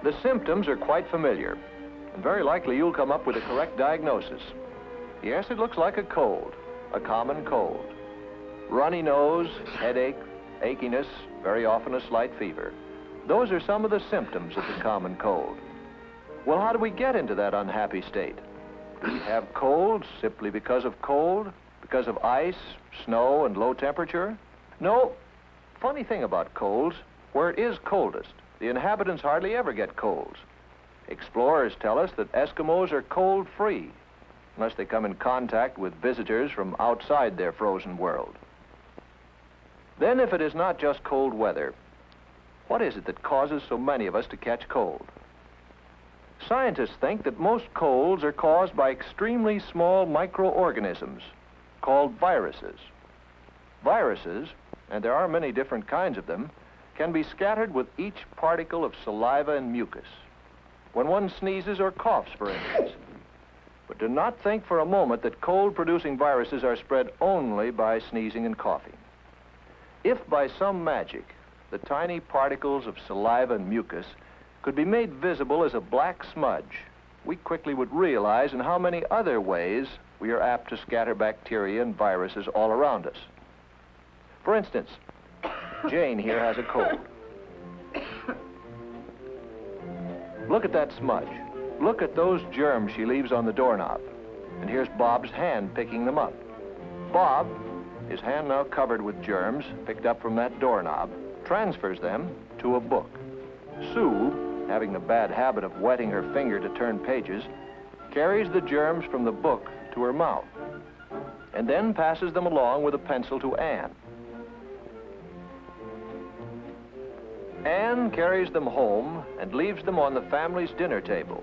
The symptoms are quite familiar, and very likely you'll come up with a correct diagnosis. Yes, it looks like a cold, a common cold. Runny nose, headache, achiness, very often a slight fever. Those are some of the symptoms of the common cold. Well, how do we get into that unhappy state? Do we have colds simply because of cold, because of ice, snow, and low temperature? No. Funny thing about colds, where it is coldest, the inhabitants hardly ever get colds. Explorers tell us that Eskimos are cold-free, unless they come in contact with visitors from outside their frozen world. Then, if it is not just cold weather, what is it that causes so many of us to catch cold? Scientists think that most colds are caused by extremely small microorganisms called viruses. Viruses, and there are many different kinds of them, can be scattered with each particle of saliva and mucus when one sneezes or coughs, for instance. But do not think for a moment that cold-producing viruses are spread only by sneezing and coughing. If by some magic the tiny particles of saliva and mucus could be made visible as a black smudge, we quickly would realize in how many other ways we are apt to scatter bacteria and viruses all around us. For instance, Jane here has a cold. Look at that smudge. Look at those germs she leaves on the doorknob. And here's Bob's hand picking them up. Bob, his hand now covered with germs picked up from that doorknob, transfers them to a book. Sue, having the bad habit of wetting her finger to turn pages, carries the germs from the book to her mouth, and then passes them along with a pencil to Anne. Anne carries them home and leaves them on the family's dinner table.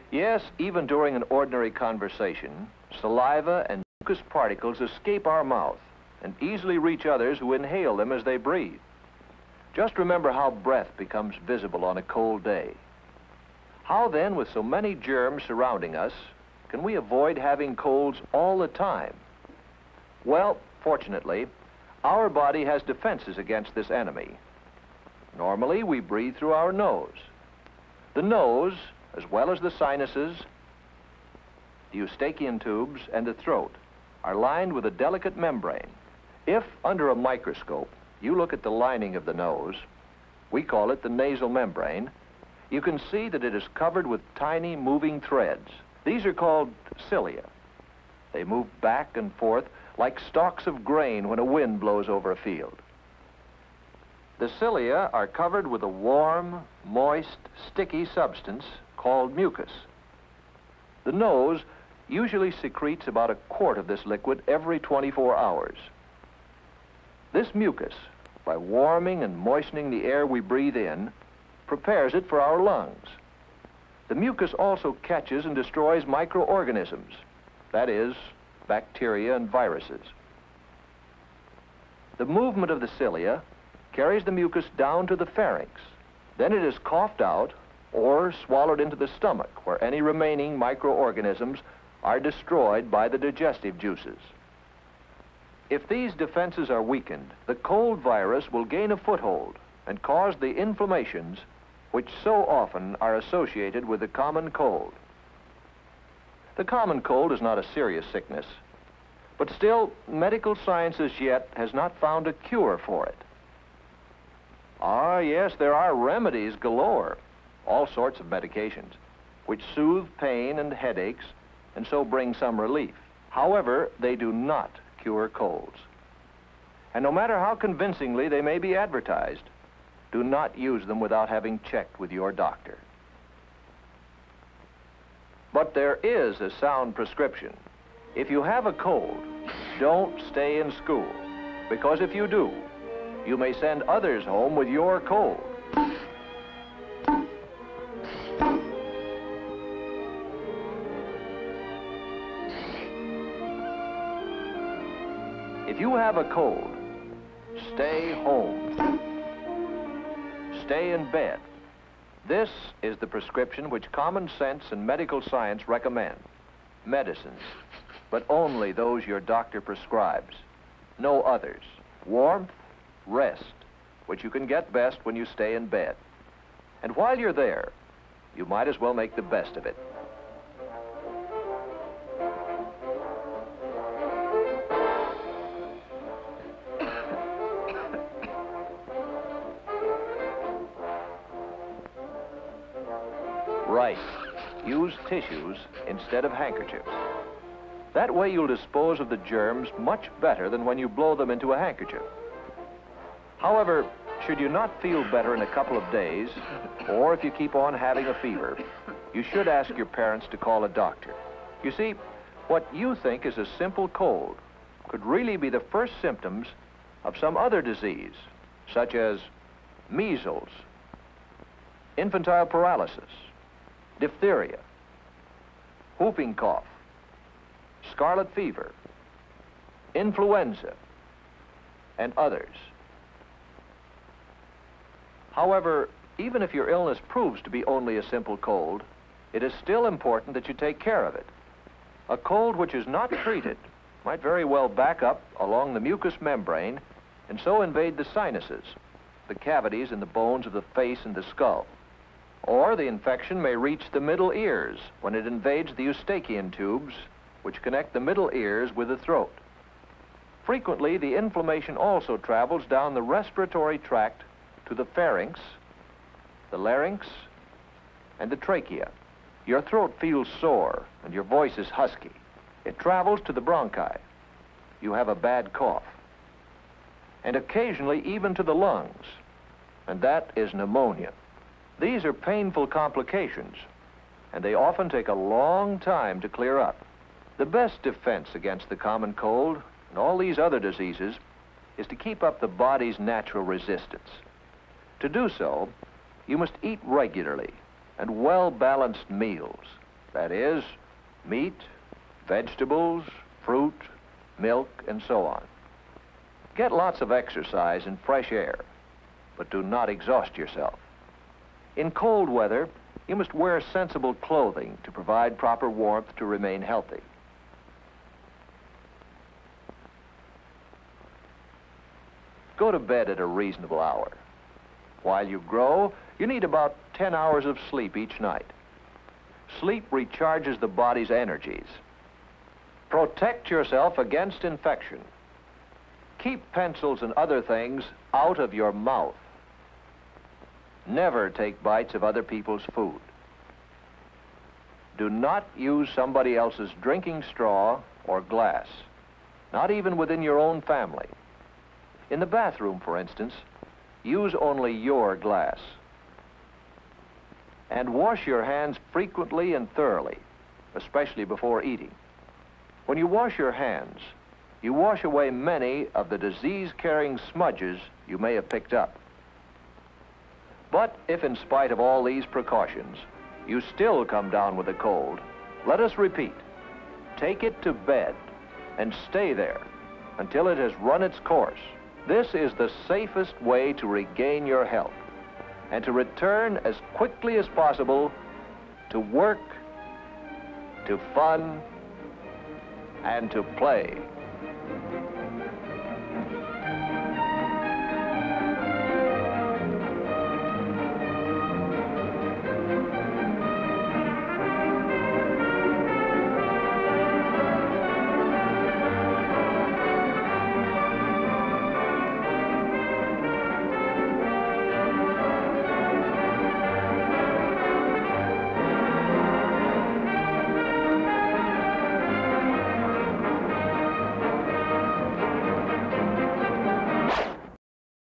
Yes, even during an ordinary conversation, saliva and mucus particles escape our mouth and easily reach others who inhale them as they breathe. Just remember how breath becomes visible on a cold day. How then, with so many germs surrounding us, can we avoid having colds all the time? Well, fortunately, our body has defenses against this enemy. Normally, we breathe through our nose. The nose, as well as the sinuses, the eustachian tubes, and the throat, are lined with a delicate membrane. If, under a microscope, you look at the lining of the nose, we call it the nasal membrane, you can see that it is covered with tiny moving threads. These are called cilia. They move back and forth like stalks of grain when a wind blows over a field. The cilia are covered with a warm, moist, sticky substance called mucus. The nose usually secretes about a quart of this liquid every 24 hours. This mucus, by warming and moistening the air we breathe in, prepares it for our lungs. The mucus also catches and destroys microorganisms, that is, bacteria and viruses. The movement of the cilia carries the mucus down to the pharynx. Then it is coughed out or swallowed into the stomach, where any remaining microorganisms are destroyed by the digestive juices. If these defenses are weakened, the cold virus will gain a foothold and cause the inflammations which so often are associated with the common cold. The common cold is not a serious sickness, but still, medical science as yet has not found a cure for it. Ah, yes, there are remedies galore, all sorts of medications, which soothe pain and headaches and so bring some relief. However, they do not cure colds. And no matter how convincingly they may be advertised, do not use them without having checked with your doctor. But there is a sound prescription. If you have a cold, don't stay in school, because if you do, you may send others home with your cold. If you have a cold, stay home. Stay in bed. This is the prescription which common sense and medical science recommend. Medicines, but only those your doctor prescribes. No others. Warmth, rest, which you can get best when you stay in bed. And while you're there, you might as well make the best of it. Right. Use tissues instead of handkerchiefs. That way you'll dispose of the germs much better than when you blow them into a handkerchief. However, should you not feel better in a couple of days, or if you keep on having a fever, you should ask your parents to call a doctor. You see, what you think is a simple cold could really be the first symptoms of some other disease, such as measles, infantile paralysis, diphtheria, whooping cough, scarlet fever, influenza, and others. However, even if your illness proves to be only a simple cold, it is still important that you take care of it. A cold which is not treated might very well back up along the mucous membrane and so invade the sinuses, the cavities in the bones of the face and the skull. Or the infection may reach the middle ears when it invades the eustachian tubes, which connect the middle ears with the throat. Frequently, the inflammation also travels down the respiratory tract to the pharynx, the larynx, and the trachea. Your throat feels sore and your voice is husky. It travels to the bronchi. You have a bad cough. And occasionally even to the lungs, and that is pneumonia. These are painful complications, and they often take a long time to clear up. The best defense against the common cold and all these other diseases is to keep up the body's natural resistance. To do so, you must eat regularly and well-balanced meals. That is, meat, vegetables, fruit, milk, and so on. Get lots of exercise and fresh air, but do not exhaust yourself. In cold weather, you must wear sensible clothing to provide proper warmth to remain healthy. Go to bed at a reasonable hour. While you grow, you need about 10 hours of sleep each night. Sleep recharges the body's energies. Protect yourself against infection. Keep pencils and other things out of your mouth. Never take bites of other people's food. Do not use somebody else's drinking straw or glass, not even within your own family. In the bathroom, for instance, use only your glass. And wash your hands frequently and thoroughly, especially before eating. When you wash your hands, you wash away many of the disease-carrying smudges you may have picked up. But if in spite of all these precautions, you still come down with a cold, let us repeat, take it to bed and stay there until it has run its course. This is the safest way to regain your health and to return as quickly as possible to work, to fun, and to play.